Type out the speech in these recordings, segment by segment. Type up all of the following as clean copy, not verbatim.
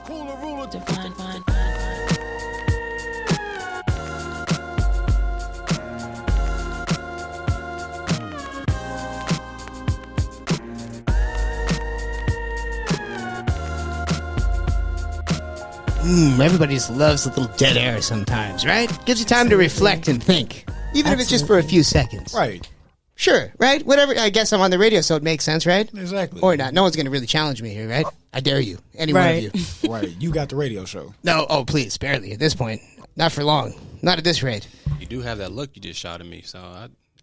Divine. Everybody just loves a little dead air sometimes, right? Gives you time to reflect and think. Even if it's just for a few seconds. Right. Sure, right? Whatever. I guess I'm on the radio, so it makes sense, right? Exactly. Or not. No one's going to really challenge me here, right? I dare you. Any one of you. Right. You got the radio show. No. Oh, please. Barely at this point. Not for long. Not at this rate. You do have that look you just shot at me, so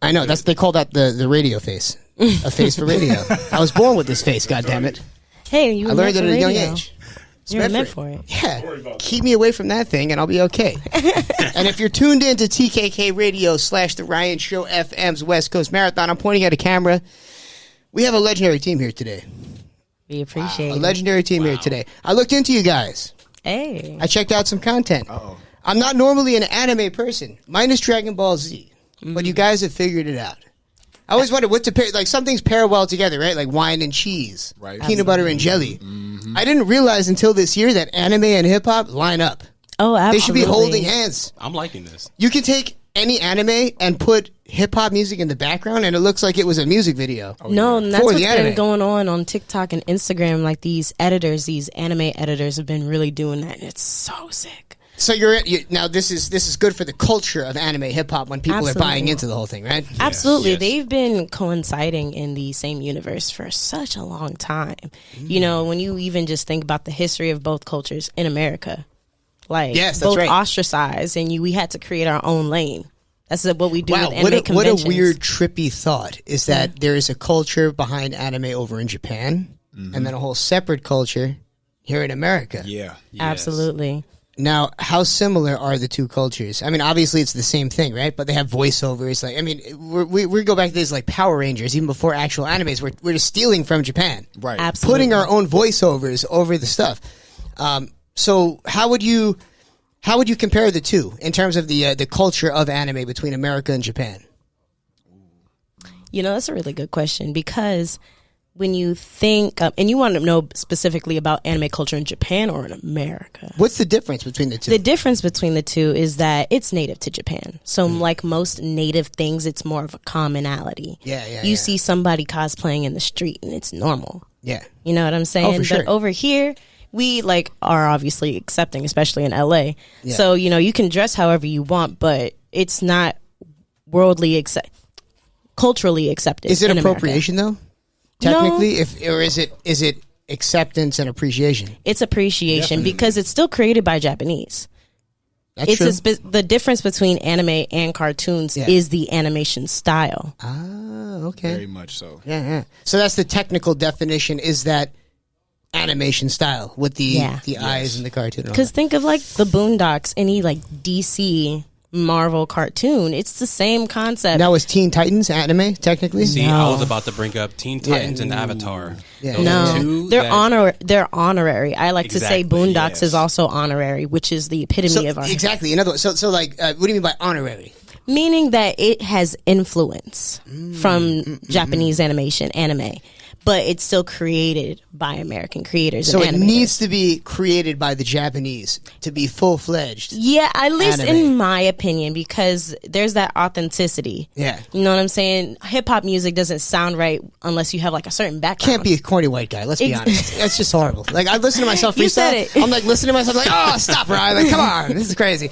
I know. They call that the radio face. A face for radio. I was born with this face, goddammit. Hey, you I learned it at a young age. You're meant for it. Yeah. Keep me away from that thing and I'll be okay. And if you're tuned in to TKK Radio / The Ryan Show FM's West Coast Marathon, I'm pointing at a camera. We have a legendary team here today. We appreciate it. A legendary team here today. I looked into you guys. Hey. I checked out some content. Uh-oh. I'm not normally an anime person, minus Dragon Ball Z. But you guys have figured it out. I always wondered what to pair. Like, some things pair well together, right? Like wine and cheese. Right. Peanut butter and jelly. I didn't realize until this year that anime and hip-hop line up. Oh, absolutely. They should be holding hands. I'm liking this. You can take any anime and put hip-hop music in the background, and it looks like it was a music video. No, and that's For what's the anime. been going on TikTok and Instagram. Like, these anime editors have been really doing that, and it's so sick. So now this is good for the culture of anime hip-hop when people are buying into the whole thing, right? Absolutely. Yes. They've been coinciding in the same universe for such a long time. You know, when you even just think about the history of both cultures in America, like, yes, that's both right. ostracized, and we had to create our own lane. That's what we do Wow, with anime conventions. what a weird, trippy thought is that there is a culture behind anime over in Japan, and then a whole separate culture here in America. Yeah. Yes. Absolutely. Now, how similar are the two cultures? I mean, obviously it's the same thing, right? But they have voiceovers. Like, I mean, we go back to this like Power Rangers, even before actual animes. We're just stealing from Japan, Right. Absolutely. putting our own voiceovers over the stuff. So how would you compare the two in terms of the culture of anime between America and Japan? You know, that's a really good question, because when you think, and you want to know specifically about anime culture in Japan or in America. What's the difference between the two? The difference between the two is that it's native to Japan. So like most native things, it's more of a commonality. Yeah. You see somebody cosplaying in the street and it's normal. Yeah. You know what I'm saying? Oh, for sure. But over here, we like are obviously accepting, especially in LA. Yeah. So, you know, you can dress however you want, but it's not culturally accepted. Is it in appropriation though? Technically, or is it acceptance and appreciation? It's appreciation because it's still created by Japanese. That's true. The difference between anime and cartoons is the animation style. Ah, okay. Very much so. Yeah. So that's the technical definition, is that animation style with the eyes and the cartoon. Because think of like the Boondocks, any like DC Marvel cartoon, it's the same concept. Now, is Teen Titans anime technically? See, I was about to bring up Teen Titans and Avatar. Yeah. Those are two They're honorary. I like to say Exactly, Boondocks yes. is also honorary, which is the epitome of our exactly. In other words, so like, what do you mean by honorary? meaning that it has influence from Japanese anime, but it's still created by American creators. So and it animators. needs to be created by the Japanese to be full-fledged. Yeah, at least anime. in my opinion, because there's that authenticity. Yeah. You know what I'm saying? Hip-hop music doesn't sound right unless you have like a certain background. Can't be a corny white guy. Let's be honest. That's just horrible. Like, I listen to myself freestyle. You said it. I'm like listening to myself like, oh, stop, Ryan. Like, come on, this is crazy.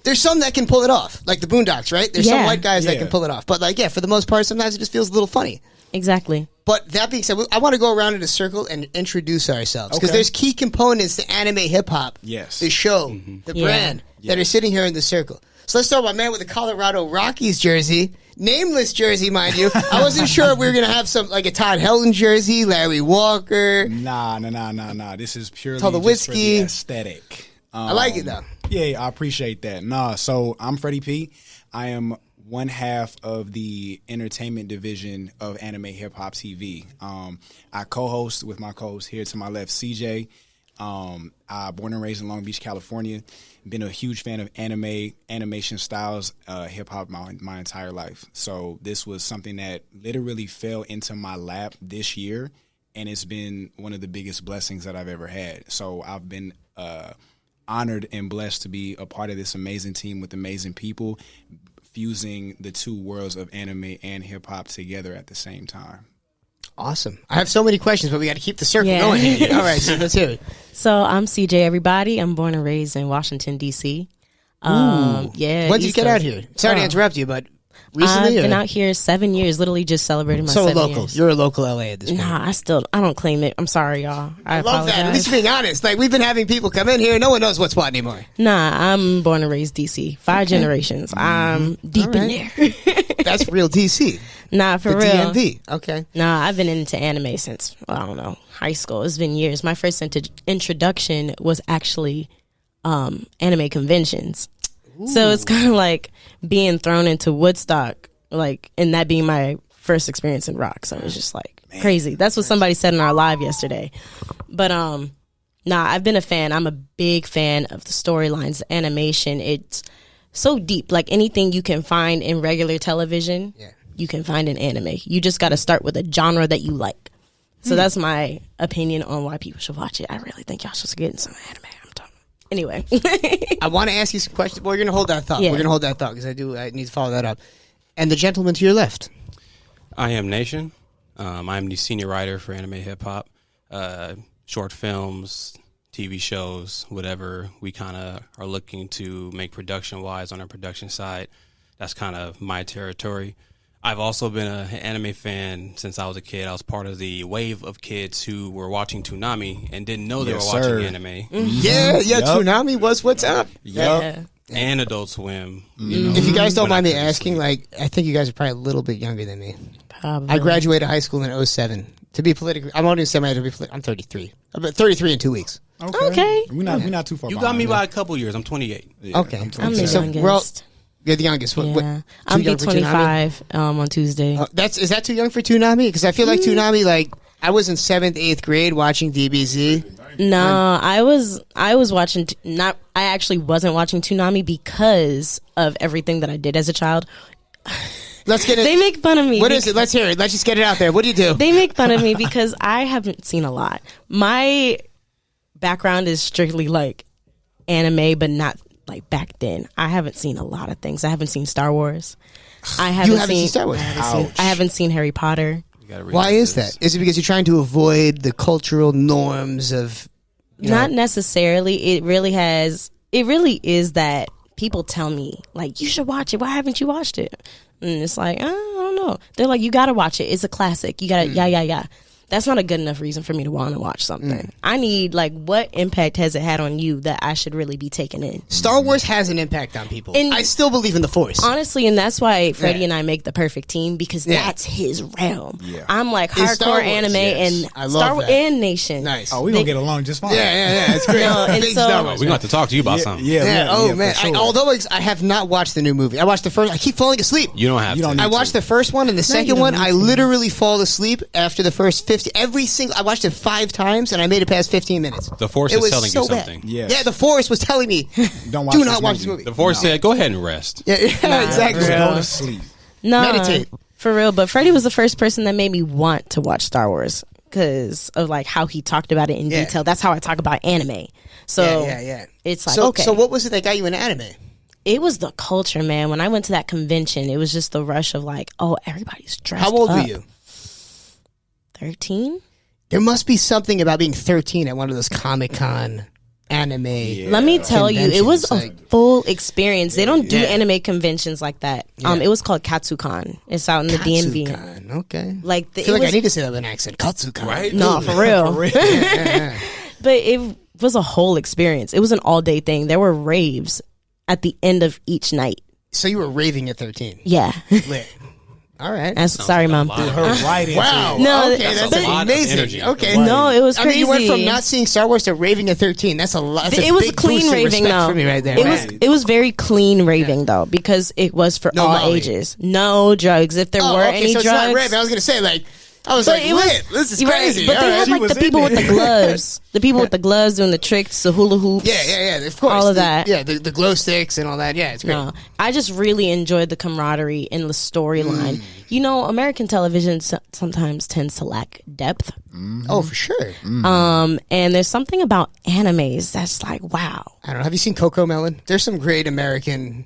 There's some that can pull it off, like the Boondocks, right? There's some white guys that can pull it off. But like, for the most part, sometimes it just feels a little funny. Exactly. But that being said, I want to go around in a circle and introduce ourselves, because there's key components to anime hip-hop, the show, the brand, that are sitting here in the circle. So let's start with my man with the Colorado Rockies jersey. Nameless jersey, mind you. I wasn't sure if we were going to have some, like a Todd Helton jersey, Larry Walker. Nah. This is purely Tell the just for whiskey. the aesthetic. I like it, though. Yeah, I appreciate that. Nah, so I'm Freddie P. I am one half of the entertainment division of Anime Hip Hop TV. I co-host with my co-host here to my left, CJ. I'm born and raised in Long Beach, California. Been a huge fan of animation styles, hip hop my entire life. So this was something that literally fell into my lap this year, and it's been one of the biggest blessings that I've ever had. So I've been honored and blessed to be a part of this amazing team with amazing people, fusing the two worlds of anime and hip hop together at the same time. Awesome. I have so many questions, but we got to keep the circle going. All right, so let's hear it. So I'm CJ, everybody. I'm born and raised in Washington, D.C. When did you get out here? Sorry to interrupt you, but recently? I've been out here 7 years, literally just celebrated my 7 local. years. You're a local LA at this point. Nah, I don't claim it. I'm sorry, y'all. I love apologize. that. At least you're being honest. Like, we've been having people come in here. No one knows what spot anymore. Nah, I'm born and raised DC. 5 generations. I'm deep in there. That's real DC. Nah, for the real. DMV. Okay. Nah, I've been into anime since, I don't know, high school. It's been years. My first introduction was actually anime conventions. Ooh. So it's kind of like being thrown into Woodstock, like, and that being my first experience in rock. So it was just like crazy. That's what somebody said in our live yesterday. But nah, I've been a fan. I'm a big fan of the storylines, the animation. It's so deep. Like anything you can find in regular television, you can find in anime. You just got to start with a genre that you like. So that's my opinion on why people should watch it. I really think y'all should get in some anime. Anyway. I want to ask you some questions. Well, we're going to hold that thought. Yeah. We're going to hold that thought because I need to follow that up. And the gentleman to your left. I am Nation. I'm the senior writer for anime hip hop, short films, TV shows, whatever we kind of are looking to make production wise on our production side. That's kind of my territory. I've also been an anime fan since I was a kid. I was part of the wave of kids who were watching Toonami and didn't know they were watching anime. Mm-hmm. Yeah, Toonami was what's up. Yeah. And Adult Swim. If you guys don't mind me asking, like, I think you guys are probably a little bit younger than me. Probably. I graduated high school in 2007. To be politically, I'm only saying to be political. I'm 33. I'm 33 in 2 weeks. Okay. We're not too far. You got me by a couple years. I'm 28. Yeah, okay. I'm the youngest. You're the youngest. Yeah. I'm be 25 on Tuesday. Is that too young for Toonami? Because I feel like Toonami, like, I was in 7th, 8th grade watching DBZ. No, I was watching. I actually wasn't watching Toonami because of everything that I did as a child. Let's get it. They make fun of me. What is it? Let's hear it. Let's just get it out there. What do you do? They make fun of me because I haven't seen a lot. My background is strictly like anime, but not like back then. I haven't seen a lot of things. I haven't seen Star Wars. I haven't seen Star Wars. I haven't seen Harry Potter. Why is that? Is it because you're trying to avoid the cultural norms of? Not necessarily. It really is that people tell me like you should watch it. Why haven't you watched it? And it's like I don't know. They're like you got to watch it. It's a classic. You got to yeah. That's not a good enough reason for me to want to watch something. I need, like, what impact has it had on you that I should really be taking in? Star Wars has an impact on people. And I still believe in the Force. Honestly, and that's why Freddie and I make the perfect team, because that's his realm. Yeah. I'm like hardcore anime and Star Wars and Nation. Nice. Oh, we're going to get along just fine. Yeah. It's great. Big Star Wars. We're going to have to talk to you about something. Oh, man. Sure. Although I have not watched the new movie. I watched the first. I keep falling asleep. You don't have to. I watched the first one, and the second one, I literally fall asleep after the first 50. I watched it 5 times, and I made it past 15 minutes. The Force is telling you something. Yeah, the Force was telling me, do not watch this movie. The Force said, go ahead and rest. Yeah, exactly. Go to sleep. No, meditate. For real. But Freddie was the first person that made me want to watch Star Wars because of like how he talked about it in detail. That's how I talk about anime. So it's like, okay. So what was it that got you into anime? It was the culture, man. When I went to that convention, it was just the rush of like, oh, everybody's dressed up. How old were you? 13. There must be something about being 13 at one of those Comic-Con anime. Let me tell you, it was a full experience. They don't do anime conventions like that. It was called Katsucon. It's out in the DMV. Okay. Like I feel like I need to say that with an accent. Katsucon. Right? No, for real. But it was a whole experience. It was an all-day thing. There were raves at the end of each night. So you were raving at 13? Yeah. Lit. All right. Sorry, Mom. Wow. No, okay, that's amazing. Okay. No, it was crazy. I mean, you went from not seeing Star Wars to raving at 13. That's a lot. It was a clean raving, though. For me right there. It was very clean raving, though, because it was for all ages. No drugs. If there were any so drugs, it's not raving. I was gonna say like. I was like, lit. This is crazy. But they had like the people with the gloves. The people with the gloves doing the tricks, the hula hoops. Yeah. Of course. All of that. Yeah, the glow sticks and all that. Yeah, it's great. No, I just really enjoyed the camaraderie and the storyline. You know, American television sometimes tends to lack depth. Mm-hmm. Oh, for sure. Mm-hmm. And there's something about animes that's like, wow. I don't know. Have you seen Coco Melon? There's some great American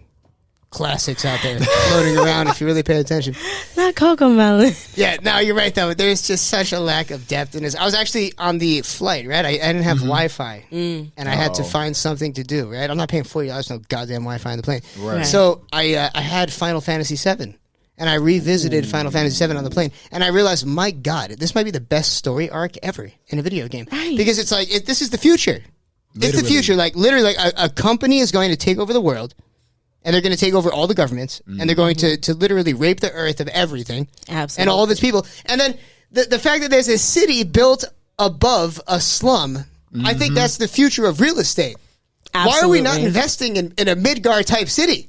classics out there floating around if you really pay attention. Not Coco Melon. Yeah, no, you're right, though. There's just such a lack of depth in this. I was actually on the flight, right? I didn't have Wi-Fi, and I had to find something to do, right? I'm not paying $40 for no goddamn Wi-Fi on the plane. Right. So I had Final Fantasy VII, and I revisited Final Fantasy VII on the plane, and I realized, my God, this might be the best story arc ever in a video game. Right. Because it's like, this is the future. It's the future. Like, literally, like a company is going to take over the world, and they're going to take over all the governments, and they're going to literally rape the earth of everything. Absolutely. And all of its people. And then the fact that there's a city built above a slum, I think that's the future of real estate. Absolutely. Why are we not investing in a Midgar-type city?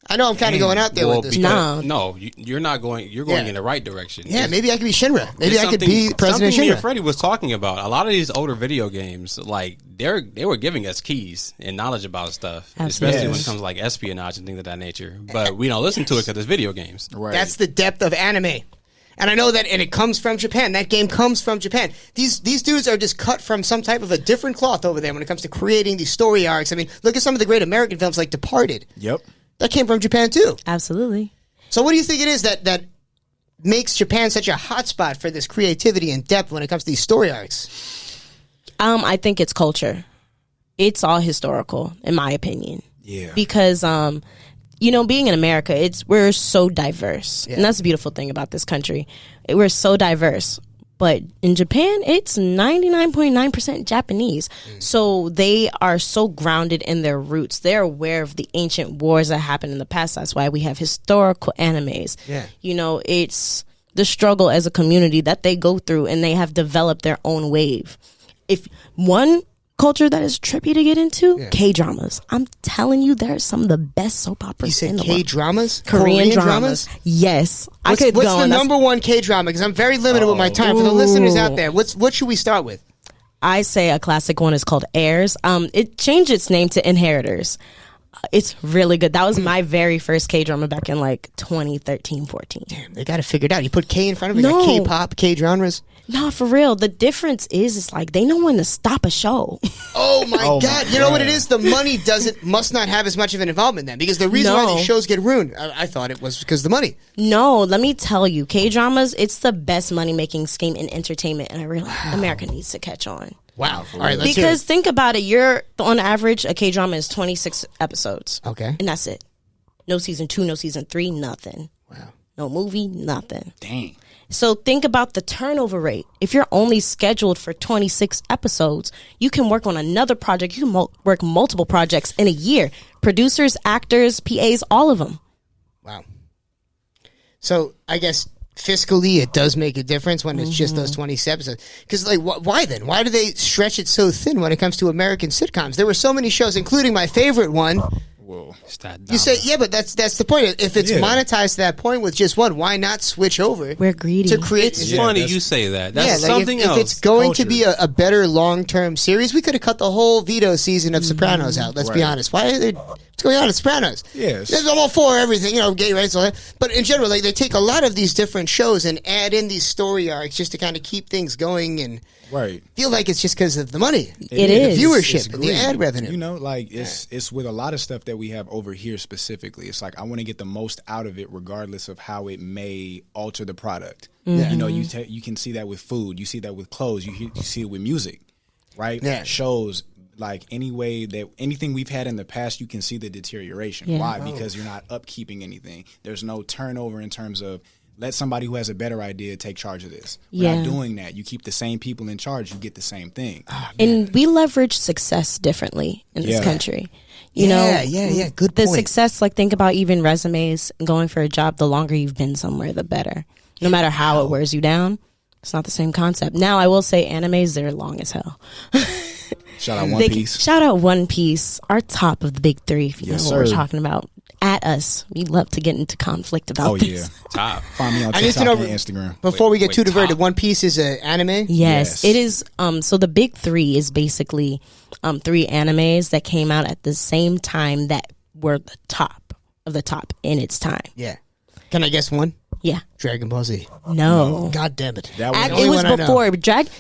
I know I'm kind of going out there with this. No, you're not going. You're going in the right direction. Yeah, maybe I could be Shinra. Maybe I could be President Shinra. Me Shinra. and Freddie was talking about a lot of these older video games. Like they were giving us keys and knowledge about stuff, especially when it comes to like espionage and things of that nature. But we don't listen to it because it's video games. Right. That's the depth of anime. And I know that, and it comes from Japan. That game comes from Japan. These dudes are just cut from some type of a different cloth over there when it comes to creating these story arcs. I mean, look at some of the great American films like Departed. Yep. That came from Japan too. Absolutely. So what do you think it is that makes Japan such a hotspot for this creativity and depth when it comes to these story arcs? I think it's culture. It's all historical, in my opinion. Yeah. Because being in America, we're so diverse. Yeah. And that's the beautiful thing about this country. We're so diverse. But in Japan, it's 99.9% Japanese. So they are so grounded in their roots. They're aware of the ancient wars that happened in the past. That's why we have historical animes. Yeah. It's the struggle as a community that they go through, and they have developed their own wave. If one culture that is trippy to get into, K-dramas. I'm telling you, there are some of the best soap operas in the world. You said K-dramas? Korean dramas? Yes. What's the number one K-drama? Because I'm very limited with my time. For the listeners out there, what should we start with? I say a classic one is called Heirs. It changed its name to Inheritors. It's really good. That was my very first K-drama back in like 2013, 14. Damn, they got to figure it out. You put K in front of it, you got K-pop, K-genres. No, for real. The difference is like they know when to stop a show. Oh my God. You know what it is? The money must not have as much of an involvement then, because the reason why these shows get ruined, I thought it was because of the money. No, let me tell you, K-dramas, it's the best money-making scheme in entertainment, and America needs to catch on. Wow. All right, let's because think about it. On average, a K-drama is 26 episodes. Okay. And that's it. No season 2, no season 3, nothing. Wow. No movie, nothing. Dang. So think about the turnover rate. If you're only scheduled for 26 episodes, you can work on another project. You can work multiple projects in a year. Producers, actors, PAs, all of them. Wow. So I guess fiscally it does make a difference when it's just those 26 episodes. Because why then? Why do they stretch it so thin when it comes to American sitcoms? There were so many shows, including my favorite one. Whoa. You say, yeah, but that's the point. If it's monetized to that point with just one, why not switch over? We're greedy. To create. It's funny you say that. That's something else. If it's going to be a better long-term series, we could have cut the whole Vito season of Sopranos out. Let's be honest. What's going on in Sopranos? Yes. I'm all for everything, gay rights, all that. But in general, they take a lot of these different shows and add in these story arcs just to kind of keep things going and feel like it's just because of the money. It is. The viewership and the ad revenue. It's with a lot of stuff that we have over here specifically. It's like I want to get the most out of it regardless of how it may alter the product. You can see that with food. You see that with clothes. You see it with music, right? Yeah. Shows. Like anything we've had in the past, you can see the deterioration. Yeah. Why? Because you're not upkeeping anything. There's no turnover in terms of let somebody who has a better idea take charge of this. We're not doing that. You keep the same people in charge, you get the same thing. And we leverage success differently in this country. Good point. The success, think about even resumes and going for a job, the longer you've been somewhere, the better. No matter how it wears you down, it's not the same concept. Now, I will say animes, they're long as hell. Shout out One Piece. Shout out One Piece, our top of the big three, if you know what we're talking about. At us. We love to get into conflict about this. Yeah. Top. Find me on TikTok and Instagram. Before we get too diverted, One Piece is an anime? Yes, it is. So the big three is basically 3 animes that came out at the same time that were the top of the top in its time. Yeah. Can I guess one? Yeah. Dragon Ball Z. No. God damn it. That was it was before.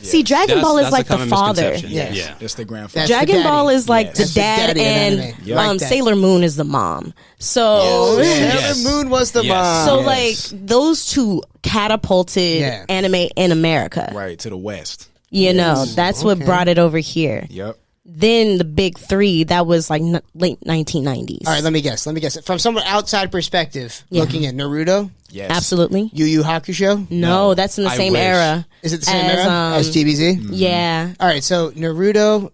See, Dragon Ball is like the father. Yeah. It's the grandfather. Dragon Ball is like the dad, and Sailor Moon is the mom. So Sailor Moon was the mom. So like those two catapulted anime in America. Right, to the West. You know, that's what brought it over here. Yep. Then the big three, that was like late 1990s. All right, let me guess. From someone outside perspective, looking at Naruto. Yes. Absolutely. Yu Yu Hakusho? No, that's in the same era. Is it the same era as TBZ? Mm-hmm. Yeah. All right, so Naruto.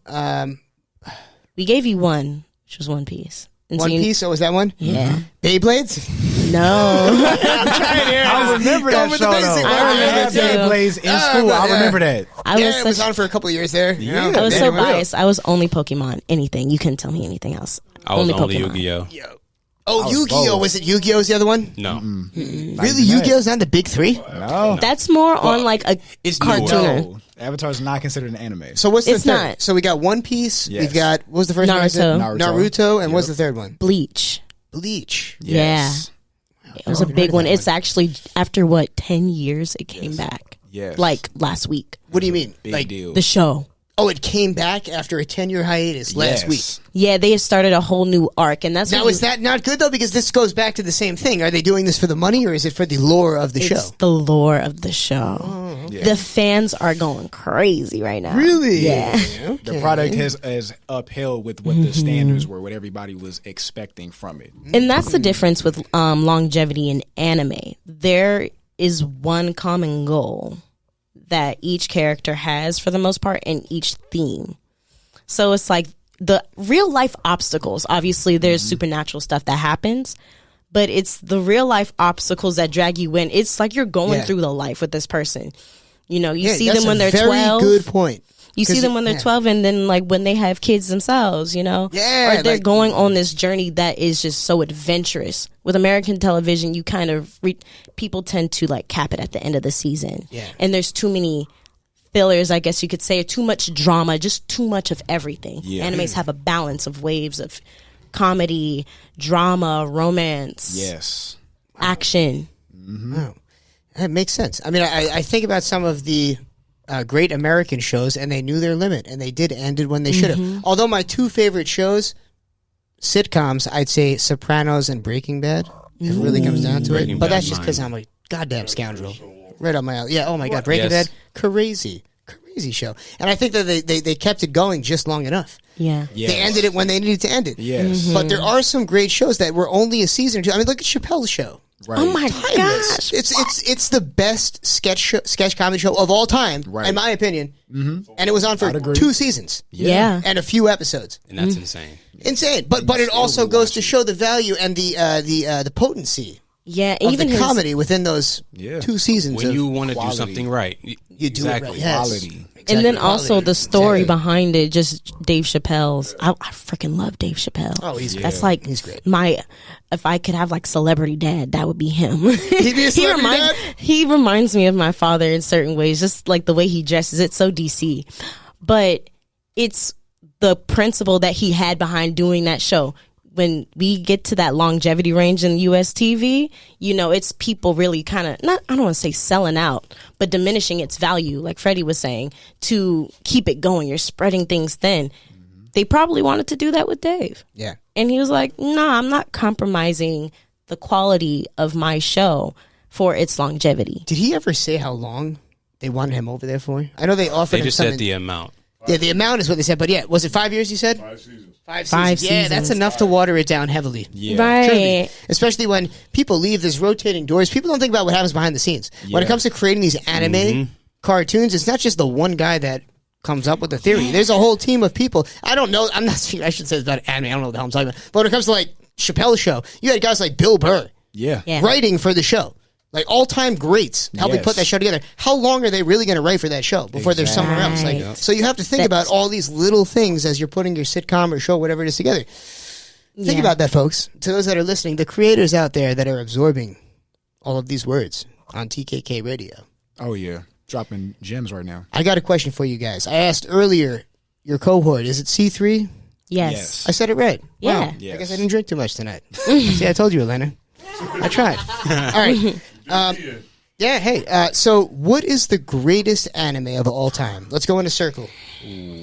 We gave you one, which was One Piece. And One Piece? So was that one? Yeah. Beyblades? No. I'm trying here. I remember that show, though. I remember Beyblades in school. I remember that. It was on for a couple of years there. Yeah. I was so biased. I was only Pokemon. Anything. You couldn't tell me anything else. I was only Yu-Gi-Oh. Oh, Yu-Gi-Oh! Was it Yu-Gi-Oh! Was the other one? No. Really? Yu-Gi-Oh!'s not the big three? No. That's more on like a cartoon. No. Avatar is not considered an anime. So what's the third? Not. So we got One Piece. Yes. We've got, what was the first Naruto. one? Naruto. And what's the third one? Bleach. Yes. Yeah. It was a big one. It's actually, after 10 years, it came back. Yes. Like last week. What do you mean? Big deal. The show. Oh, it came back after a 10-year hiatus last week. Yeah, they started a whole new arc, and that's now. Is that not good though? Because this goes back to the same thing. Are they doing this for the money, or is it for the lore of the show? It's the lore of the show. Oh, okay. The fans are going crazy right now. Really? Yeah. Okay. The product has upheld with what the standards were, what everybody was expecting from it, and that's the difference with longevity in anime. There is one common goal that each character has for the most part in each theme. So it's like the real life obstacles. Obviously there's supernatural stuff that happens, but it's the real life obstacles that drag you in. It's like you're going through the life with this person. You know, you see them when they're 12. Very good point. You see them when they're 12 and then like when they have kids themselves, you know? Yeah. Or they're going on this journey that is just so adventurous. With American television, you kind of, people tend to like cap it at the end of the season. Yeah. And there's too many fillers, I guess you could say, too much drama, just too much of everything. Yeah. Animes have a balance of waves of comedy, drama, romance, action. Mm-hmm. Wow. That makes sense. I mean, I think about some of the great American shows, and they knew their limit, and they did end it when they should have. Although my two favorite shows, sitcoms, I'd say Sopranos and Breaking Bad. It really comes down to it. But that's just because I'm a goddamn scoundrel. Right up my alley. Yeah, oh my God, Breaking Bad, crazy show. And I think that they kept it going just long enough. Yeah. Yes. They ended it when they needed to end it. Yes. But there are some great shows that were only a season or two. I mean, look at Chappelle's show. Right. Oh my gosh! It's the best sketch comedy show of all time, in my opinion. Mm-hmm. And it was on for 2 seasons, and a few episodes, and that's insane. But it also goes to show the value and the potency. Yeah, of even the comedy within those 2 seasons. When you want to do something right, you do it right. Quality. And then also the story behind it, just Dave Chappelle's. I freaking love Dave Chappelle. Oh, he's great. That's like he's great. If I could have like celebrity dad, that would be him. He'd be a celebrity dad? He reminds me of my father in certain ways, just like the way he dresses. It's so DC. But it's the principle that he had behind doing that show. When we get to that longevity range in US TV, you know, it's people really kind of, I don't want to say selling out, but diminishing its value, like Freddie was saying, to keep it going. You're spreading things thin. They probably wanted to do that with Dave. Yeah. And he was like, nah, I'm not compromising the quality of my show for its longevity. Did he ever say how long they wanted him over there for? I know they offered him just said the amount. Yeah, the amount is what they said. But yeah, was it 5 years you said? 5 seasons. 5 seasons. Yeah, that's enough to water it down heavily. Yeah. Right. Truly. Especially when people leave, there's rotating doors. People don't think about what happens behind the scenes. Yeah. When it comes to creating these anime cartoons, it's not just the one guy that comes up with the theory. There's a whole team of people. I don't know. I'm not speaking, I should say it's about anime. I don't know what the hell I'm talking about. But when it comes to like Chappelle's show, you had guys like Bill Burr writing for the show. Like all-time greats helping put that show together. How long are they really going to write for that show before they're somewhere else? Like, so you have to think about all these little things as you're putting your sitcom or show, whatever it is, together. Think about that, folks. To those that are listening, the creators out there that are absorbing all of these words on TKK Radio. Oh, yeah. Dropping gems right now. I got a question for you guys. I asked earlier, your cohort, is it C3? Yes. I said it right. Yeah. Wow. Yes. I guess I didn't drink too much tonight. See, I told you, Elena. I tried. All right. Yeah, hey, so what is the greatest anime of all time? Let's go in a circle.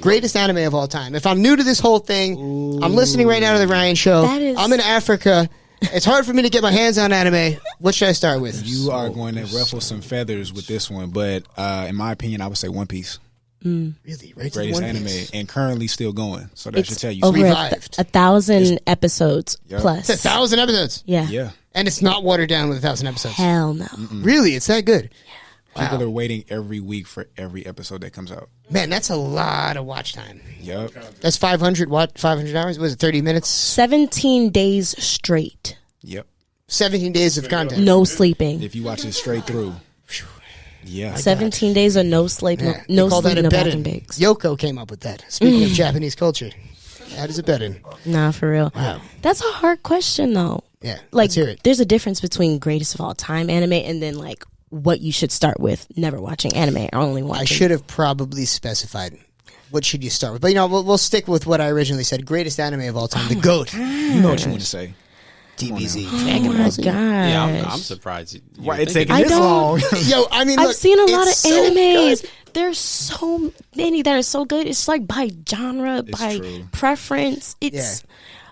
Greatest anime of all time. If I'm new to this whole thing, I'm listening right now to the Ryan Show. I'm in Africa. It's hard for me to get my hands on anime. What should I start with? You are going to ruffle some feathers with this one, but in my opinion, I would say One Piece. Really? Right, greatest anime and currently still going. So that should tell you. Over revived. 1,000 episodes plus. It's 1,000 episodes? Yeah. And it's not watered down with 1,000 episodes? Hell no. Really? It's that good? Yeah. People are waiting every week for every episode that comes out. Man, that's a lot of watch time. Yep. That's 500 hours? Was it 30 minutes? 17 days straight. Yep. 17 days of content. No sleeping. If you watch it straight through. Yeah. 17 days of no sleep, no sleep, no bathroom breaks. Yoko came up with that. Speaking of Japanese culture. That is a bedding. Nah, for real. Wow. That's a hard question, though. Yeah, like, let's hear it. There's a difference between greatest of all time anime and then, like, what you should start with. Never watching anime or only watching. I should have probably specified. What should you start with? But, we'll stick with what I originally said. Greatest anime of all time. The GOAT. You know what you want to say. DBZ. Oh my god! Yeah, I'm surprised. Why it's taking this long? Yo, I mean, I've seen a lot of so animes. good. There's so many that are so good. It's like by genre, by preference. It's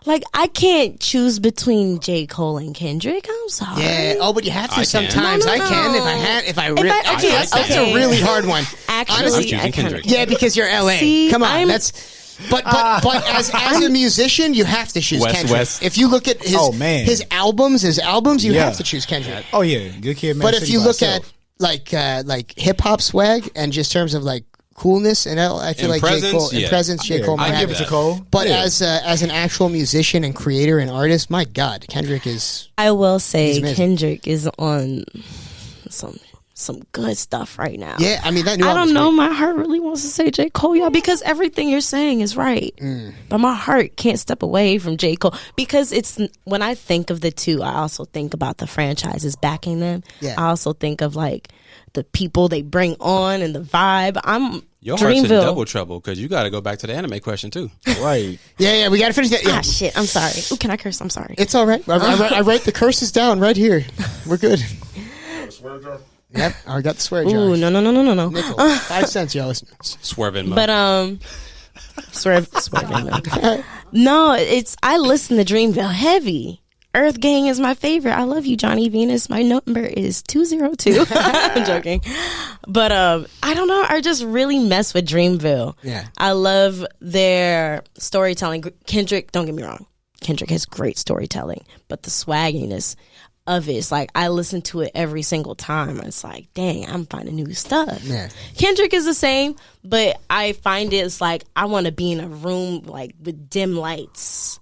like I can't choose between J. Cole and Kendrick. I'm sorry. Yeah. Oh, but you have to sometimes. No. I can if I really. That's a really hard one. Actually, I'm Kendrick. Yeah, because you're LA. See, Come on, But as a musician, you have to choose Kendrick. If you look at his albums, you have to choose Kendrick. Oh yeah, Good Kid, Man. But if you look at like hip hop swag and just terms of like coolness, and I feel like J. Cole in presence, J. Cole. I give it to Cole. But as an actual musician and creator and artist, my God, Kendrick is. I will say Kendrick is on some good stuff right now. Yeah, I mean, that new I don't know. great. My heart really wants to say J. Cole, y'all, because everything you're saying is right. But my heart can't step away from J. Cole because when I think of the two, I also think about the franchises backing them. Yeah. I also think of like the people they bring on and the vibe. Your heart's in double trouble because you got to go back to the anime question too. Right. Yeah, we got to finish that. Yeah. Shit. I'm sorry. Ooh, can I curse? I'm sorry. It's all right. I write the curses down right here. We're good. Yep, I got the swear jar. Ooh, no. Nickel. 5 cents, y'all. Swerving mode. But swerving mode. No, I listen to Dreamville heavy. Earth Gang is my favorite. I love you, Johnny Venus. My number is 202. I'm joking. But I don't know. I just really mess with Dreamville. Yeah. I love their storytelling. Kendrick, don't get me wrong. Kendrick has great storytelling, but the swagginess of it, it's like I listen to it every single time. It's like, dang, I'm finding new stuff. Yeah. Kendrick is the same, but I find it's like I want to be in a room like with dim lights,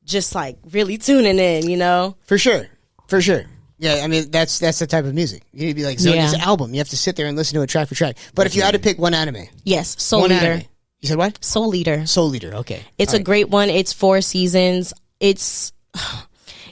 just like really tuning in, For sure. Yeah, I mean that's the type of music. You need to be like Zonia's album. You have to sit there and listen to it track for track. But if you had to pick one anime, yes, Soul Leader. Anime. You said what? Soul Leader. Soul Leader. Okay, it's a great one. It's 4 seasons. It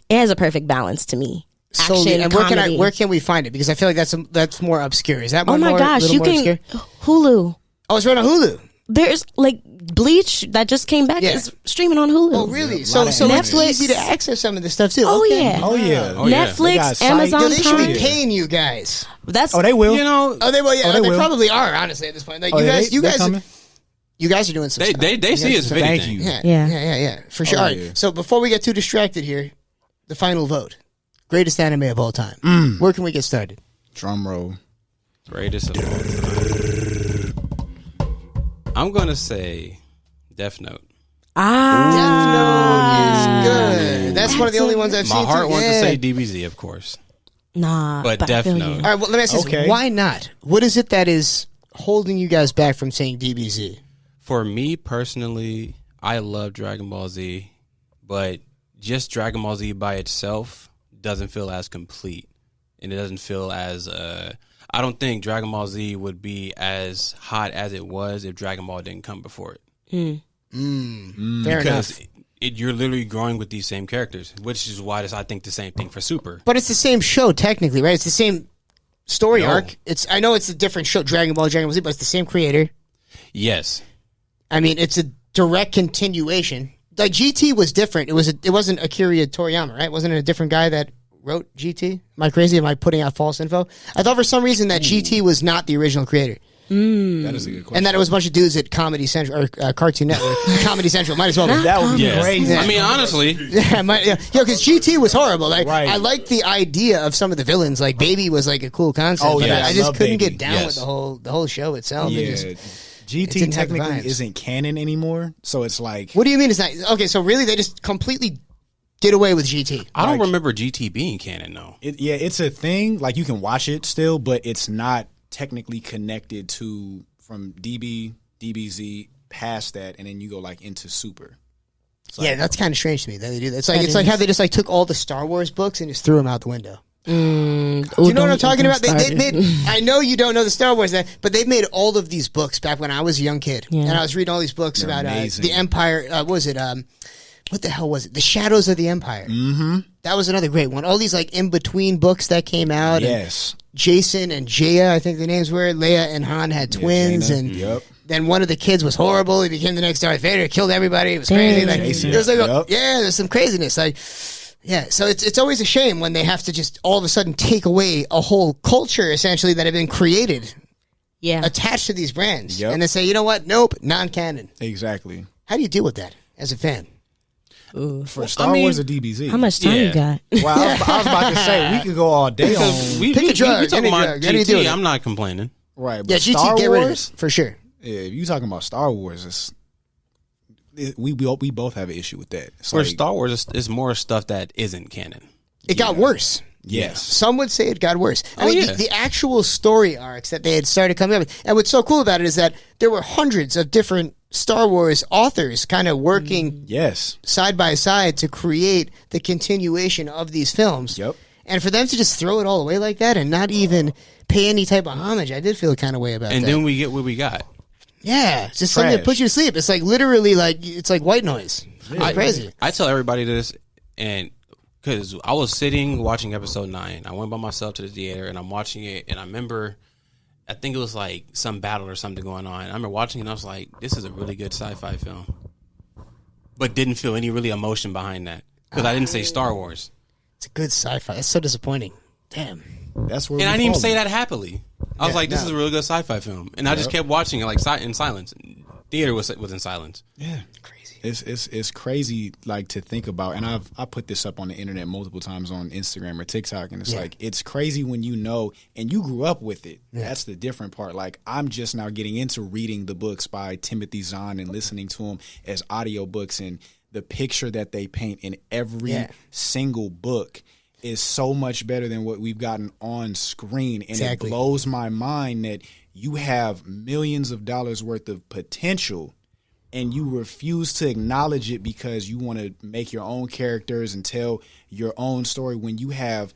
has a perfect balance to me. Action, and where can we find it? Because I feel like that's more obscure. Is that one my gosh, you can obscure? Hulu. Oh, it's right on Hulu. There's like Bleach that just came back is streaming on Hulu. Oh, really? So Netflix, it's easy to access some of this stuff too. Oh yeah. Netflix, Amazon. They should be paying you guys. They will. They will. Yeah, they probably are. Honestly, at this point, like you guys are doing some stuff. They see it's video. Thank you. Yeah, for sure. All right. So before we get too distracted here, the final vote. Greatest anime of all time. Where can we get started? Drum roll. Greatest of all time. I'm going to say Death Note. Death Note is good. That's one of the only ones I've seen. My heart wants to say DBZ, of course. Nah. But Death Note. All right, well, let me ask you this. Why not? What is it that is holding you guys back from saying DBZ? For me personally, I love Dragon Ball Z, but just Dragon Ball Z by itself doesn't feel as complete, and it doesn't feel as I don't think Dragon Ball Z would be as hot as it was if Dragon Ball didn't come before it. Fair enough. You're literally growing with these same characters, which is why I think the same thing for Super. But it's the same show technically, right? It's the same story arc. I know it's a different show, Dragon Ball Z, but it's the same creator. Yes. I mean, it's a direct continuation. Like GT was different. It wasn't Akira Toriyama, right? Wasn't it a different guy that wrote GT? Am I crazy? Am I putting out false info? I thought for some reason that GT was not the original creator. That is a good question. And that it was a bunch of dudes at Comedy Central or Cartoon Network. Comedy Central might as well be. That would be crazy. I mean, honestly, because GT was horrible. Like, I liked the idea of some of the villains. Like Baby was like a cool concept. Oh, but yeah, I just couldn't Baby. get down with the whole show itself. Yeah. GT technically vibes. isn't canon anymore, so it's like. What do you mean it's not? Okay, so really they just completely did away with GT. I don't remember GT being canon though. It's a thing. Like you can watch it still, but it's not technically connected to from DB, DBZ past that, and then you go like into Super. Yeah, that's kind of strange to me that they do that. It's like how they just like took all the Star Wars books and just threw them out the window. Do you know what I'm talking about? They made. I know you don't know the Star Wars, but they made all of these books back when I was a young kid, and I was reading all these books about the Empire. What was it? What the hell was it? The Shadows of the Empire. Mm-hmm. That was another great one. All these like in between books that came out. Yes. Jason and Jaya, I think the names were. Leia and Han had twins, and then one of the kids was horrible. He became the next Darth Vader, killed everybody. It was crazy. Like, it was like, there's some craziness. Like, yeah, so it's always a shame when they have to just all of a sudden take away a whole culture essentially that had been created, attached to these brands, and they say, you know what? Nope, non-canon. Exactly. How do you deal with that as a fan? Ooh. For Star Wars or DBZ? How much time you got? Well, I was about to say, we could go all day on... Pick a drug. We talking about GT, I'm not complaining. Right, but GT, Star Wars, for sure. Yeah, if you talking about Star Wars, we both have an issue with that. It's For Star Wars, it's more stuff that isn't canon. It got worse. Yes. Some would say it got worse. I mean, the actual story arcs that they had started coming up with. And what's so cool about it is that there were hundreds of different Star Wars authors kind of working side by side to create the continuation of these films. Yep. And for them to just throw it all away like that and not even pay any type of homage, I did feel kind of way about that. And then we get what we got. Yeah, it's just something that puts you to sleep. It's like literally like it's like white noise. It's crazy. I tell everybody this, and because I was sitting watching episode 9, I went by myself to the theater and I'm watching it, and I remember, I think it was like some battle or something going on. I remember watching it and I was like, this is a really good sci-fi film, but didn't feel any really emotion behind that because I didn't say Star Wars. It's a good sci-fi. That's so disappointing. Damn. That's where. And I didn't even say that happily. I was like, "This is a really good sci-fi film," and I just kept watching it like in silence. Theater was in silence. Yeah, crazy. It's crazy, like to think about. And I put this up on the internet multiple times on Instagram or TikTok, and it's like it's crazy when you know and you grew up with it. Yeah. That's the different part. Like I'm just now getting into reading the books by Timothy Zahn and listening to them as audiobooks, and the picture that they paint in every single book is so much better than what we've gotten on screen. And it blows my mind that you have millions of dollars worth of potential and you refuse to acknowledge it because you want to make your own characters and tell your own story when you have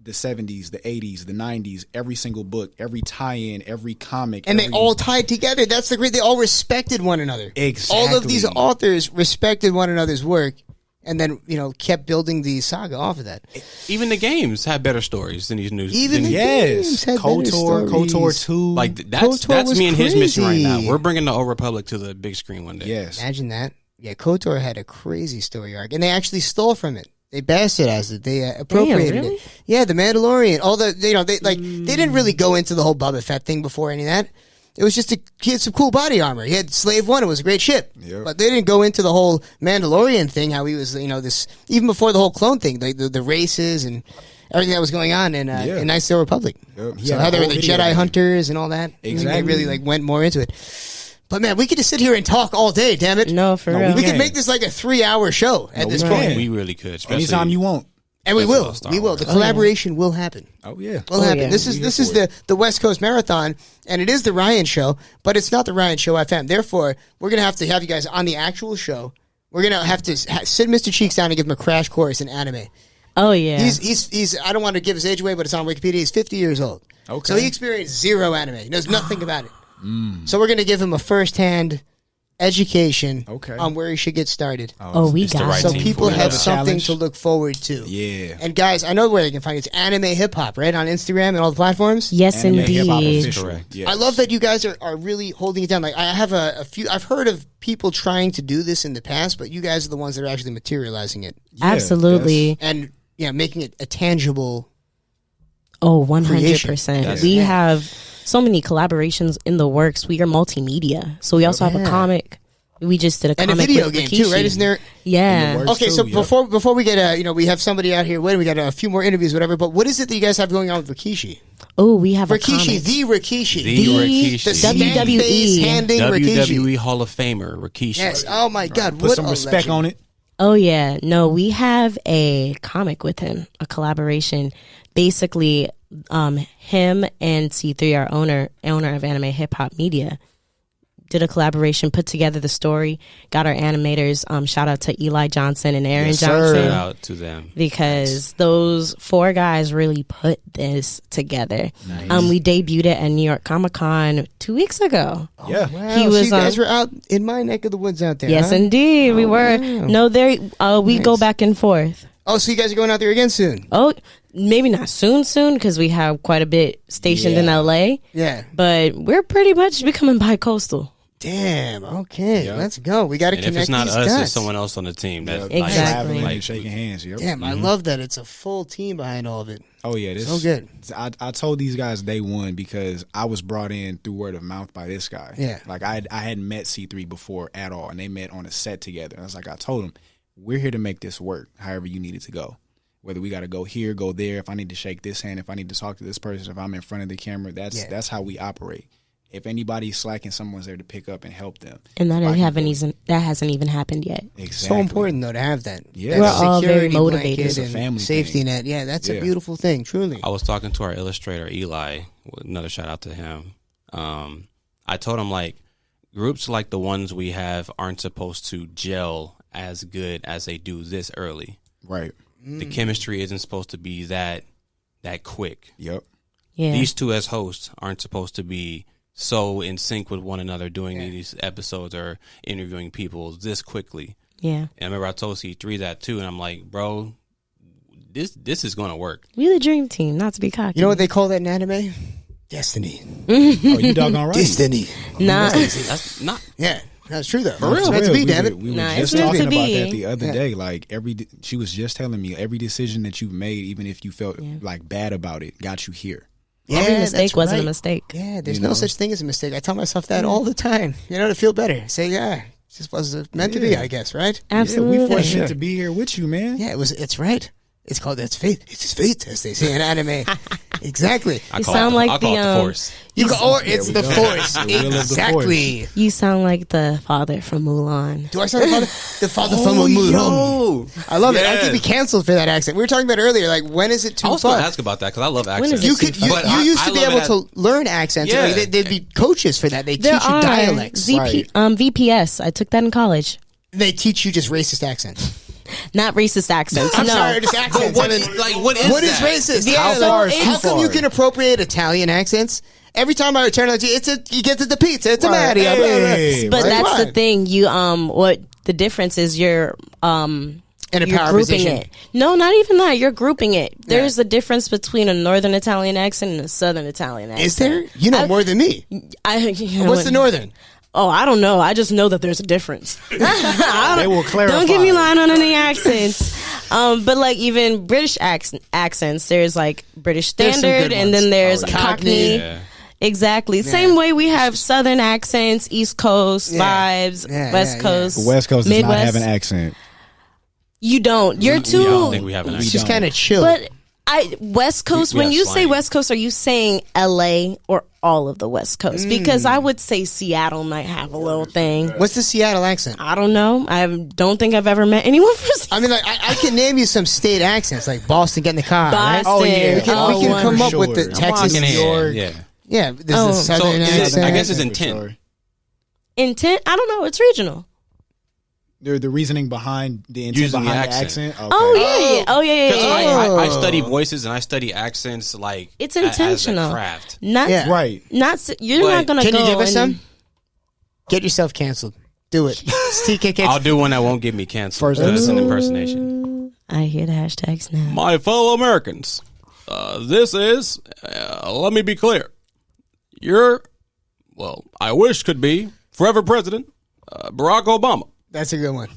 the 70s, the 80s, the 90s, every single book, every tie-in, every comic. And they all tied together. That's the great. They all respected one another. Exactly. All of these authors respected one another's work. And then, kept building the saga off of that. Even the games have better stories than these new. Even the games had better stories. KOTOR 2. Like that's me and his mission right now. We're bringing the Old Republic to the big screen one day. Yes. Imagine that. Yeah, KOTOR had a crazy story arc, and they actually stole from it. They bastardized it. They appropriated it. Yeah, the Mandalorian. All the they didn't really go into the whole Boba Fett thing before any of that. It was just he had some cool body armor. He had Slave One. It was a great ship. Yep. But they didn't go into the whole Mandalorian thing, how he was, this, even before the whole clone thing, the races and everything that was going on in Knights of the Republic. Yep. So how they were the Jedi hunters and all that. Exactly. They really went more into it. But man, we could just sit here and talk all day, damn it. No, for real. We could make this like a 3-hour show at this point. We really could. Anytime you want. And we will. We will. The collaboration will happen. Oh, yeah. Will happen. Yeah. This is the West Coast Marathon, and it is the Ryan Show, but it's not the Ryan Show FM. Therefore, we're going to have you guys on the actual show. We're going to have to sit Mr. Cheeks down and give him a crash course in anime. Oh, yeah. He's I don't want to give his age away, but it's on Wikipedia. He's 50 years old. Okay. So he experienced zero anime. He knows nothing about it. So we're going to give him a first-hand education on where he should get started. We got so people have something to look forward to. Yeah. And guys, I know where they can find it. It's Anime Hip Hop, right? On Instagram and all the platforms? Yes, Anime indeed. Hip-Hop official. Yes. I love that you guys are really holding it down. Like I have a few I've heard of people trying to do this in the past, but you guys are the ones that are actually materializing it. Yeah, absolutely. And making it a tangible. Oh, 100%. We have so many collaborations in the works. We are multimedia, so we also have a comic. We just did a comic and a video with game Rikishi. too, right? Isn't there? Yeah. Okay, so before we get we have somebody out here waiting. We got a few more interviews, whatever. But what is it that you guys have going on with Rikishi? Oh, we have Rikishi, the Rikishi, WWE handing WWE Hall of Famer Rikishi. Yes. Oh my God, put some respect on it. Oh yeah, no, we have a comic with him, a collaboration. Basically, him and C3, our owner of Anime Hip Hop Media, did a collaboration, put together the story, got our animators. Shout out to Eli Johnson and Aaron Johnson. Shout out to them because those 4 guys really put this together. Nice. We debuted it at New York Comic Con 2 weeks ago. Yeah, wow. He was. So you guys were out in my neck of the woods out there. Yes, indeed, we were. Wow. No, there. We go back and forth. Oh, so you guys are going out there again soon? Oh, maybe not soon, because we have quite a bit stationed in LA. Yeah, but we're pretty much becoming bi-coastal. Damn. Okay, let's go. We got to connect. If it's not these us, dots. it's someone else on the team. That's exactly. like shaking hands. Yep. Damn, I love that. It's a full team behind all of it. Oh yeah, this so good. I told these guys day one because I was brought in through word of mouth by this guy. Yeah, like I hadn't met C3 before at all, and they met on a set together. And I was like, I told him, we're here to make this work. However you need it to go. Whether we got to go here, go there. If I need to shake this hand, if I need to talk to this person, if I'm in front of the camera, that's how we operate. If anybody's slacking, someone's there to pick up and help them. And that hasn't even happened yet. Exactly. So important though to have that. Yeah, we're all very motivated. It's a family safety thing. net. Yeah, that's a beautiful thing. Truly. I was talking to our illustrator Eli. Another shout out to him. I told him like groups like the ones we have aren't supposed to gel as good as they do this early. Right. The chemistry isn't supposed to be that quick. Yep. Yeah. These two as hosts aren't supposed to be so in sync with one another doing these episodes or interviewing people this quickly. Yeah. And I remember I told C3 that too, and I'm like, bro, this is going to work. We the dream team, not to be cocky. You know what they call that in anime? Destiny. Oh, you doggone right. Destiny. Nah. That's not. Yeah. That's true though. For real, it's meant to be, damn it. We were Nah, just it's meant talking to about be. that the other day. Like she was just telling me every decision that you've made, even if you felt like bad about it, got you here. Yeah, every mistake that's wasn't right. a mistake. Yeah, there's no such thing as a mistake. I tell myself that all the time. You know, to feel better. Say, it just was meant to be, I guess, right? Absolutely. Yeah, we fortunate to be here with you, man. Yeah, it's right. It's called that's fate. It's his fate, as they say in anime. Exactly. You sound like the Force. It's the Force. Exactly. You sound like the father from Mulan. Do I sound like the father from Mulan? I love it. I could be canceled for that accent. We were talking about earlier. Like, when is it too far? I was going to ask about that because I love accents. You used to be able to learn accents. Yeah. Like, there'd be coaches for that. They teach you dialects. VPS. I took that in college. They teach you just racist accents. Not racist accents. I'm sorry, just accents. What is racist? Yeah, How come you can appropriate Italian accents? Every time I return, you get to the pizza. It's a Mario. But that's the thing. You what the difference is? You're in a you're power grouping position. it. No, not even that. You're grouping it. There's a difference between a Northern Italian accent and a Southern Italian accent. Is there? You know more than me. What's the Northern? Oh, I don't know. I just know that there's a difference. They will clarify. Don't get me lying on any accents. But like even British accents, there's like British Standard, and then there's Cockney. Yeah. Exactly. Yeah. Same way we have Southern accents, East Coast vibes, West Coast. West Coast Midwest. does not have an accent. You don't. You're too. I don't think we have an accent. It's just kind of chill. But West Coast, when you say slang. West Coast, are you saying LA or all of the West Coast? Because I would say Seattle might have a little thing. What's the Seattle accent? I don't know. I don't think I've ever met anyone from Seattle. I mean, like, I can name you some state accents, like Boston, get in the car. Right? Boston. We can come up with the Texas, New York. Yeah. Yeah, there's the Southern accent. I guess it's intent. Intent? I don't know. It's regional. The reasoning behind the intent Using behind the the accent. accent. Okay. Oh yeah. Because I study voices and I study accents like It's intentional. as a craft. Not Right. You're not gonna Can go. you give us and- some? Get yourself canceled. Do it. It's TKK. I'll do one that won't get me canceled. It's an impersonation. I hear the hashtags now. My fellow Americans, this is, let me be clear. I wish could be forever president, Barack Obama. That's a good one.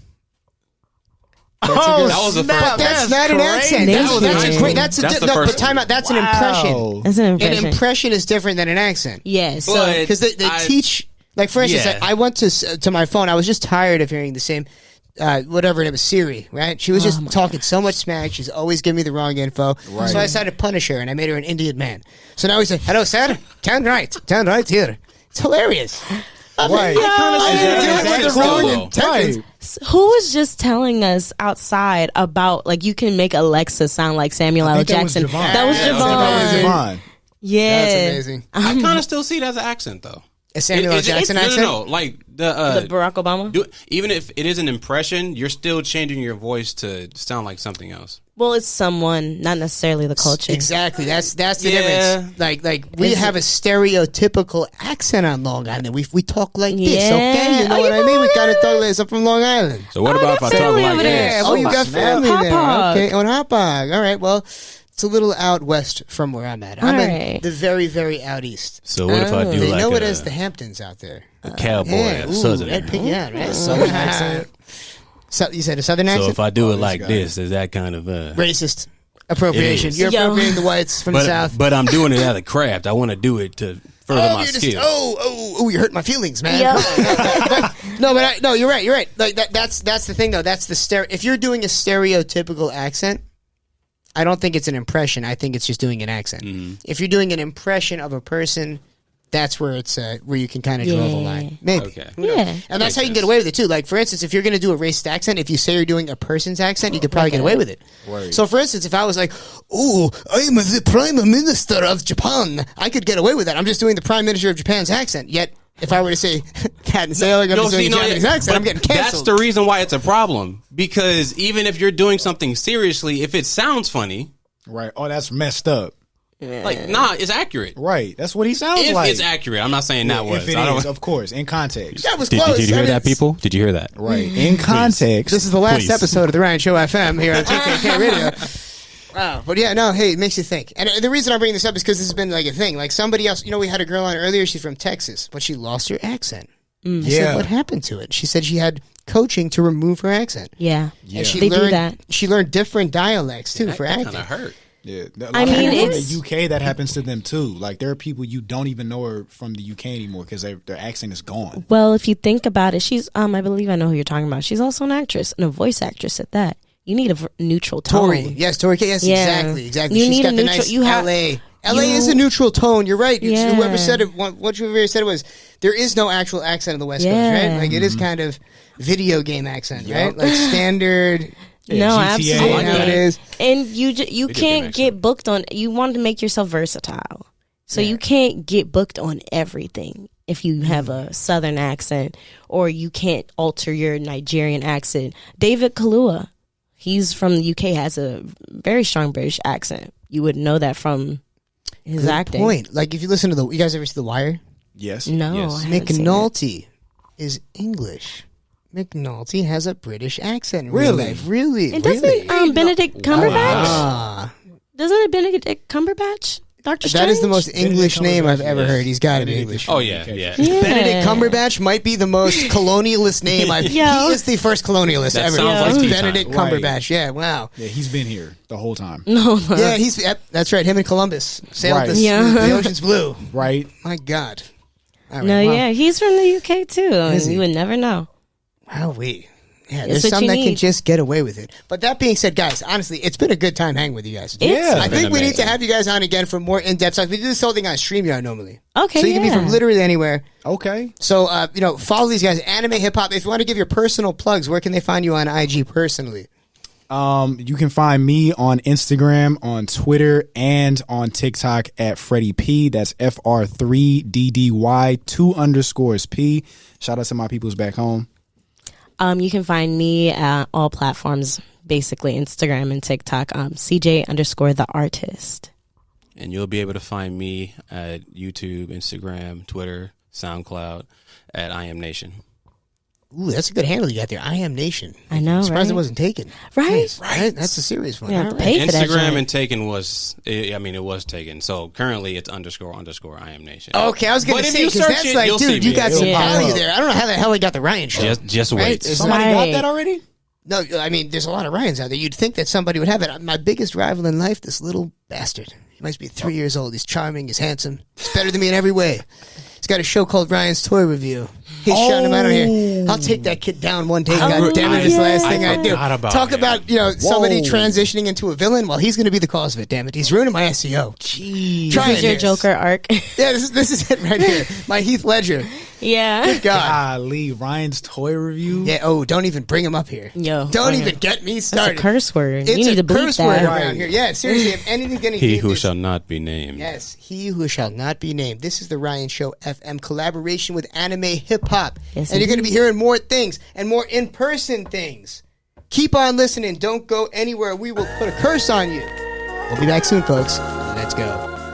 That was the first. That's not an accent. That's a great. That's the first. But time out. That's an impression. That's an impression. An impression is different than an accent. Yeah. So because they teach. Like for instance, I went to my phone. I was just tired of hearing the same. Whatever it was, Siri, right? She was just talking so much smack. She's always giving me the wrong info. Right. So I decided to punish her, and I made her an Indian man. So now we say, "Hello, sir. Turn right here." It's hilarious. Right. Who was just telling us outside about like you can make Alexa sound like Samuel L. Jackson? That was Javon. Yeah, that's amazing. I kind of still see it as an accent though. A Samuel L. Jackson accent? No. Like the Barack Obama? Even if it is an impression, you're still changing your voice to sound like something else. Well, it's someone, not necessarily the culture. Exactly. That's the difference. Like we have a stereotypical accent on Long Island. We talk like this, okay? You know what I mean? We kind of talk like this. I'm from Long Island. So what about if I talk like this? Oh, you got family there. Okay, on Hopog. All right, well... It's a little out west from where I'm at. I'm in the very, very out east. So what if I do they like know it as the Hamptons out there. A cowboy, a southerner. Right? Southern accent. So you said a southern accent? So if I do it like this, is that kind of racist appropriation? You're appropriating the whites from the South. But I'm doing it out of craft. I want to do it to further my skill. You hurt my feelings, man. No, you're right. You're right. Like that's the thing though. That's the if you're doing a stereotypical accent, I don't think it's an impression. I think it's just doing an accent. Mm-hmm. If you're doing an impression of a person, that's where it's where you can kind of draw the line. Maybe. Okay. Yeah. And that's how you can get away with it too. Like for instance, if you're going to do a racist accent, if you say you're doing a person's accent, you could probably get away with it. Right. So for instance, if I was like, "Oh, I'm the Prime Minister of Japan," I could get away with that. I'm just doing the Prime Minister of Japan's accent. Yet if I were to say that and say, I'm just doing a Japanese accent, I'm getting canceled. That's the reason why it's a problem. Because even if you're doing something seriously, if it sounds funny. Right. Oh, that's messed up. Like, it's accurate. Right. That's what he sounds like. If it's accurate. I'm not saying that was. If it is, of course, in context. That was close. Did you hear that, people? Did you hear that? Right. In context. This is the last episode of The Ryan Show FM here on TKK Radio. Wow. But yeah, no, hey, it makes you think. And the reason I'm bringing this up is because this has been like a thing. Like somebody else, we had a girl on earlier, she's from Texas, but she lost her accent. I said, what happened to it? She said she had coaching to remove her accent. Yeah. And they do that. She learned different dialects too for acting. That kind of hurt. Yeah, I mean, in the UK that happens to them too. Like there are people you don't even know are from the UK anymore because their accent is gone. Well, if you think about it, she's I believe I know who you're talking about. She's also an actress and a voice actress at that. You need a neutral tone. Tori, yes, exactly. She's got the nice LA. LA is a neutral tone. You're right. Yeah. Whoever said it, whoever said it was there is no actual accent on the West Coast, right? Like it is kind of video game accent, right? Like standard. Yeah, no, GTA, absolutely. It is. And you can't get booked on. You want to make yourself versatile, so you can't get booked on everything. If you have a Southern accent, or you can't alter your Nigerian accent. David Kalua, he's from the UK, has a very strong British accent. You would know that from his acting. Point. Like if you listen to you guys ever see The Wire? Yes. No. Yes. McNulty is English. McNulty has a British accent. Really? And doesn't Benedict Cumberbatch? Doesn't it Benedict Cumberbatch? Dr. Strange? That is the most English name I've ever heard. He's got to be English. Oh yeah. Benedict Cumberbatch might be the most colonialist name I've. He is the first colonialist ever. Sounds like Benedict Cumberbatch. Right. Yeah. Wow. Yeah, he's been here the whole time. No. Yeah, that's right. Him and Columbus sailed the ocean's blue. Right. My God. Right, yeah, he's from the UK too. You would never know. There's some that can just get away with it. But that being said, guys, honestly, it's been a good time hanging with you guys. I think we need to have you guys on again for more in-depth stuff. We do this whole thing on StreamYard normally. Okay, so you can be from literally anywhere. Okay. So, follow these guys, Anime Hip Hop. If you want to give your personal plugs, where can they find you on IG personally? You can find me on Instagram, on Twitter, and on TikTok at Freddie P. That's FR3DDY 2_P. Shout out to my peoples back home. You can find me at all platforms, basically Instagram and TikTok, CJ_the artist. And you'll be able to find me at YouTube, Instagram, Twitter, SoundCloud at I Am Nation. Ooh, that's a good handle you got there. I Am Nation. I know, surprised it wasn't taken. Right. Right. That's a serious one. Instagram and taken was, it was taken. So currently it's __ I Am Nation. Okay, I was going to say, because that's like, dude, you got some value there. I don't know how the hell I got the Ryan Show. Just wait. Somebody got that already? No, I mean, there's a lot of Ryans out there. You'd think that somebody would have it. My biggest rival in life, this little bastard. He must be 3 years old. He's charming. He's handsome. He's better than me in every way. He's got a show called Ryan's Toy Review. He's shouting him out on here. I'll take that kid down one day. God damn it, it's the last thing I do. Talk about somebody transitioning into a villain. Well, he's going to be the cause of it. Damn it, he's ruining my SEO. Jeez, this is your Joker arc. Yeah, this is it right here. My Heath Ledger. Yeah. Good God. Golly, Ryan's Toy Review. Yeah. Oh, don't even bring him up here. Don't even get me started. That's a curse word. It's you need a to bleep curse that. word around here. Yeah, seriously. If anything's going to He who shall not be named. Yes, he who shall not be named. This is the Ryan Show FM collaboration with Anime Hip Hop. Yes, and you're going to be hearing more things and more in-person things. Keep on listening. Don't go anywhere. We will put a curse on you. We'll be back soon, folks. Let's go.